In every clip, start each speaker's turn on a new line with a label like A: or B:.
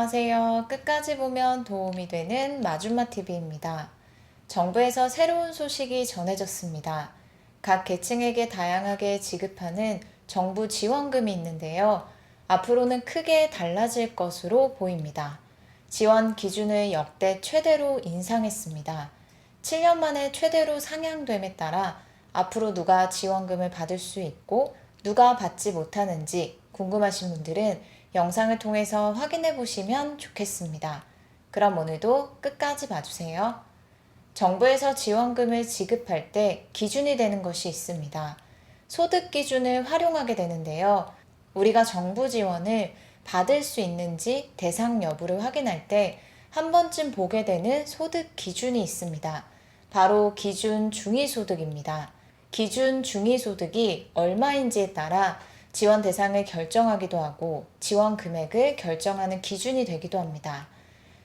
A: 안녕하세요. 끝까지 보면 도움이 되는 마줌마TV입니다. 정부에서 새로운 소식이 전해졌습니다. 각 계층에게 다양하게 지급하는 정부 지원금이 있는데요. 앞으로는 크게 달라질 것으로 보입니다. 지원 기준을 역대 최대로 인상했습니다. 7년 만에 최대로 상향됨에 따라 앞으로 누가 지원금을 받을 수 있고 누가 받지 못하는지 궁금하신 분들은 영상을 통해서 확인해 보시면 좋겠습니다. 그럼 오늘도 끝까지 봐주세요. 정부에서 지원금을 지급할 때 기준이 되는 것이 있습니다. 소득 기준을 활용하게 되는데요. 우리가 정부 지원을 받을 수 있는지 대상 여부를 확인할 때 한 번쯤 보게 되는 소득 기준이 있습니다. 바로 기준 중위소득입니다. 기준 중위소득이 얼마인지에 따라 지원 대상을 결정하기도 하고 지원 금액을 결정하는 기준이 되기도 합니다.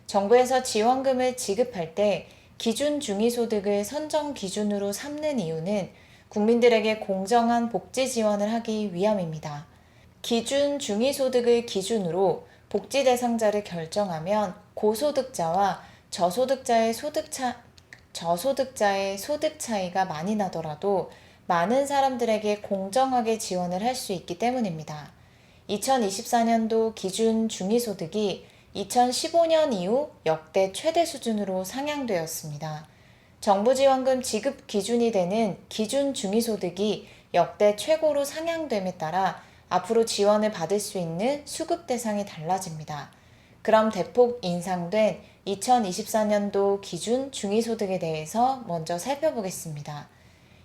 A: 정부에서 지원금을 지급할 때 기준 중위소득을 선정 기준으로 삼는 이유는 국민들에게 공정한 복지 지원을 하기 위함입니다. 기준 중위소득을 기준으로 복지 대상자를 결정하면 고소득자와 저소득자의 소득 차이가 많이 나더라도 많은 사람들에게 공정하게 지원을 할 수 있기 때문입니다. 2024년도 기준 중위소득이 2015년 이후 역대 최대 수준으로 상향되었습니다. 정부 지원금 지급 기준이 되는 기준 중위소득이 역대 최고로 상향됨에 따라 앞으로 지원을 받을 수 있는 수급 대상이 달라집니다. 그럼 대폭 인상된 2024년도 기준 중위소득에 대해서 먼저 살펴보겠습니다.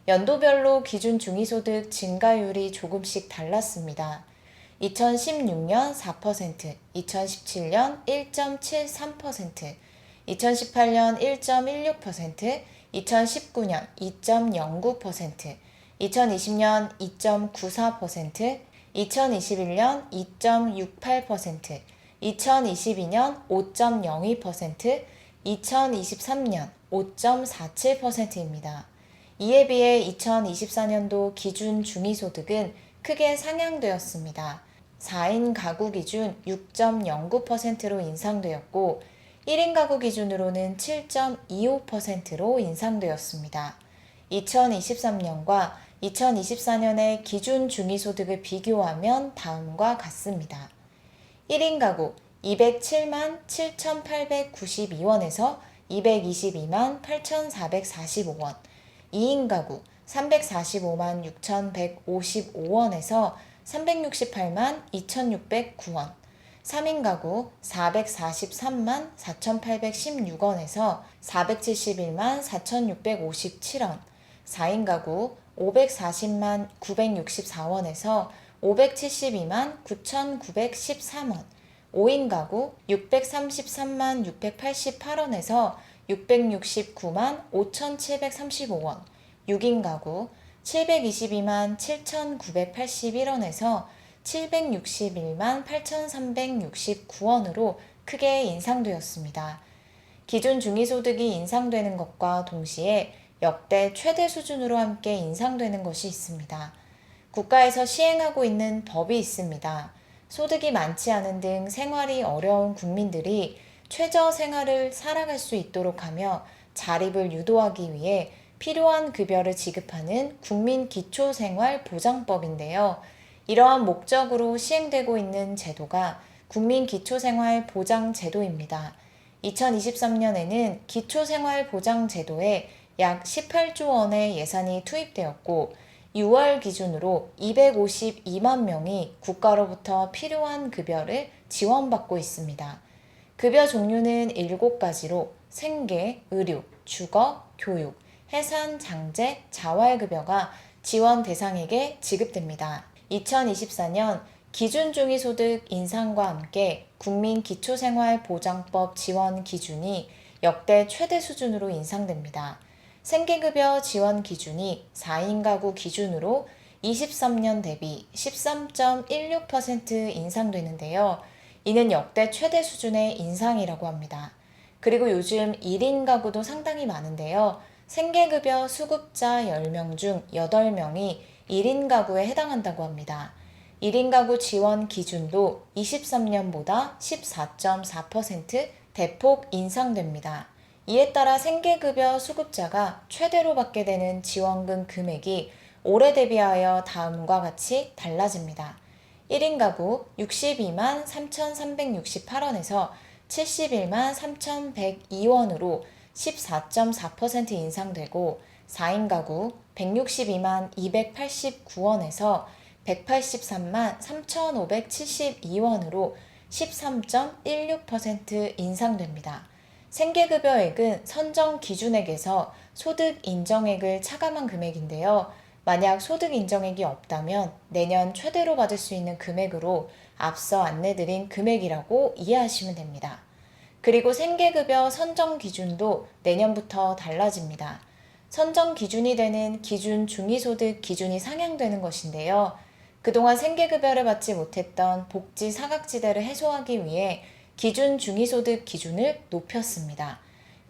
A: 연도별로 기준 중위소득 증가율이 조금씩 달랐습니다. 2016년 4%, 2017년 1.73%, 2018년 1.16%, 2019년 2.09%, 2020년 2.94%, 2021년 2.68%, 2022년 5.02%, 2023년 5.47%입니다. 이에 비해 2024년도 기준 중위소득은 크게 상향되었습니다. 4인 가구 기준 6.09%로 인상되었고 1인 가구 기준으로는 7.25%로 인상되었습니다. 2023년과 2024년의 기준 중위소득을 비교하면 다음과 같습니다. 1인 가구 207만 7,892원에서 222만 8,445원, 2인 가구 345만 6,155원에서 368만 2,609원, 3인 가구 443만 4,816원에서 471만 4,657원, 4인 가구 540만 964원에서 572만 9,913원, 5인 가구 633만 688원에서 669만 5,735원, 6인 가구 722만 7,981원에서 761만 8,369원으로 크게 인상되었습니다. 기준 중위소득이 인상되는 것과 동시에 역대 최대 수준으로 함께 인상되는 것이 있습니다. 국가에서 시행하고 있는 법이 있습니다. 소득이 많지 않은 등 생활이 어려운 국민들이 최저 생활을 살아갈 수 있도록 하며 자립을 유도하기 위해 필요한 급여를 지급하는 국민기초생활보장법인데요. 이러한 목적으로 시행되고 있는 제도가 국민기초생활보장제도입니다. 2023년에는 기초생활보장제도에 약 18조 원의 예산이 투입되었고 6월 기준으로 252만 명이 국가로부터 필요한 급여를 지원받고 있습니다. 급여 종류는 7가지로 생계, 의료, 주거, 교육, 해산, 장제, 자활급여가 지원 대상에게 지급됩니다. 2024년 기준중위소득 인상과 함께 국민기초생활보장법 지원 기준이 역대 최대 수준으로 인상됩니다. 생계급여 지원 기준이 4인 가구 기준으로 23년 대비 13.16% 인상되는데요. 이는 역대 최대 수준의 인상이라고 합니다. 그리고 요즘 1인 가구도 상당히 많은데요. 생계급여 수급자 10명 중 8명이 1인 가구에 해당한다고 합니다. 1인 가구 지원 기준도 23년보다 14.4% 대폭 인상됩니다. 이에 따라 생계급여 수급자가 최대로 받게 되는 지원금 금액이 올해 대비하여 다음과 같이 달라집니다. 1인 가구 62만 3,368원에서 71만 3,102원으로 14.4% 인상되고 4인 가구 162만 289원에서 183만 3,572원으로 13.16% 인상됩니다. 생계급여액은 선정 기준액에서 소득 인정액을 차감한 금액인데요. 만약 소득 인정액이 없다면 내년 최대로 받을 수 있는 금액으로 앞서 안내드린 금액이라고 이해하시면 됩니다. 그리고 생계급여 선정 기준도 내년부터 달라집니다. 선정 기준이 되는 기준 중위소득 기준이 상향되는 것인데요. 그동안 생계급여를 받지 못했던 복지 사각지대를 해소하기 위해 기준 중위소득 기준을 높였습니다.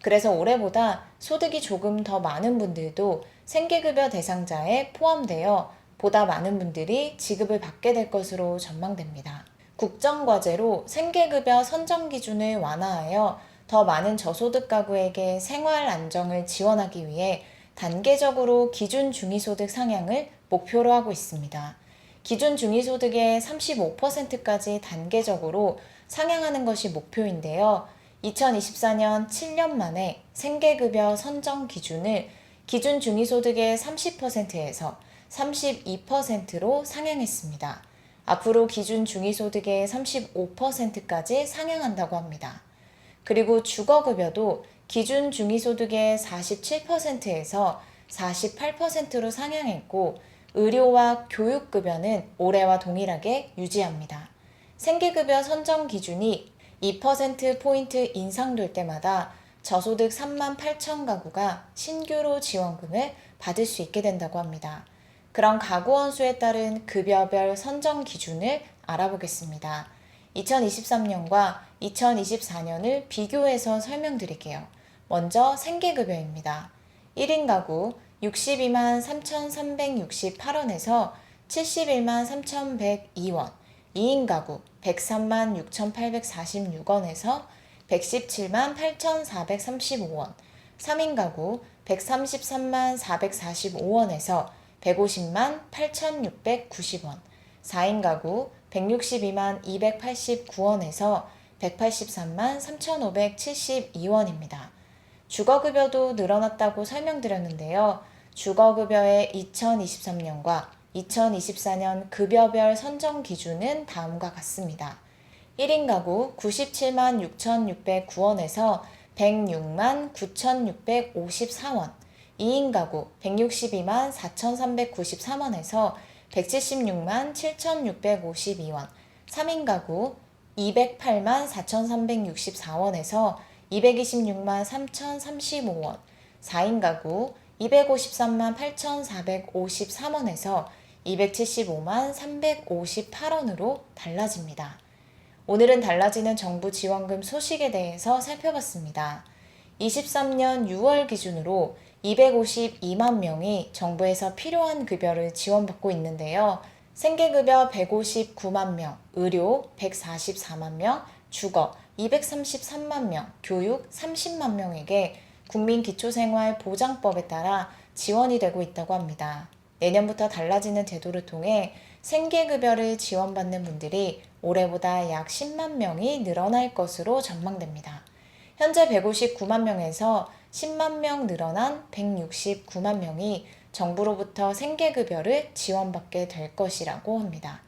A: 그래서 올해보다 소득이 조금 더 많은 분들도 생계급여 대상자에 포함되어 보다 많은 분들이 지급을 받게 될 것으로 전망됩니다. 국정과제로 생계급여 선정 기준을 완화하여 더 많은 저소득 가구에게 생활 안정을 지원하기 위해 단계적으로 기준 중위소득 상향을 목표로 하고 있습니다. 기준 중위소득의 35%까지 단계적으로 상향하는 것이 목표인데요. 2024년 7년 만에 생계급여 선정 기준을 기준 중위소득의 30%에서 32%로 상향했습니다. 앞으로 기준 중위소득의 35%까지 상향한다고 합니다. 그리고 주거급여도 기준 중위소득의 47%에서 48%로 상향했고 의료와 교육급여는 올해와 동일하게 유지합니다. 생계급여 선정 기준이 2%포인트 인상될 때마다 저소득 3만 8천 가구가 신규로 지원금을 받을 수 있게 된다고 합니다. 그런 가구원 수에 따른 급여별 선정 기준을 알아보겠습니다. 2023년과 2024년을 비교해서 설명드릴게요. 먼저 생계급여입니다. 1인 가구 62만 3,368원에서 71만 3,102원, 2인 가구 103만 6,846원에서 117만 8,435원, 3인 가구 133만 445원에서 150만 8,690원, 4인 가구 162만 289원에서 183만 3,572원입니다. 주거급여도 늘어났다고 설명드렸는데요. 주거급여의 2023년과 2024년 급여별 선정 기준은 다음과 같습니다. 1인 가구 97만 6,609원에서 106만 9,654원, 2인 가구 162만 4,393원에서 176만 7,652원, 3인 가구 208만 4,364원에서 226만 3,035원, 4인 가구 253만 8,453원에서 275만 358원으로 달라집니다. 오늘은 달라지는 정부 지원금 소식에 대해서 살펴봤습니다. 23년 6월 기준으로 252만 명이 정부에서 필요한 급여를 지원받고 있는데요. 생계급여 159만 명, 의료 144만 명, 주거 233만 명, 교육 30만 명에게 국민기초생활보장법에 따라 지원이 되고 있다고 합니다. 내년부터 달라지는 제도를 통해 생계급여를 지원받는 분들이 올해보다 약 10만 명이 늘어날 것으로 전망됩니다. 현재 159만 명에서 10만 명 늘어난 169만 명이 정부로부터 생계급여를 지원받게 될 것이라고 합니다.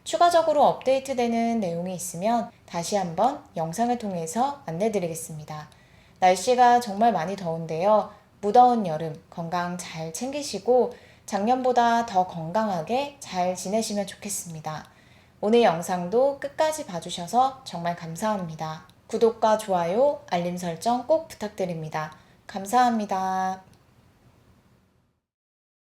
A: 추가적으로 업데이트되는 내용이 있으면 다시 한번 영상을 통해서 안내드리겠습니다. 날씨가 정말 많이 더운데요. 무더운 여름 건강 잘 챙기시고 작년보다 더 건강하게 잘 지내시면 좋겠습니다. 오늘 영상도 끝까지 봐주셔서 정말 감사합니다. 구독과 좋아요, 알림 설정 꼭 부탁드립니다. 감사합니다.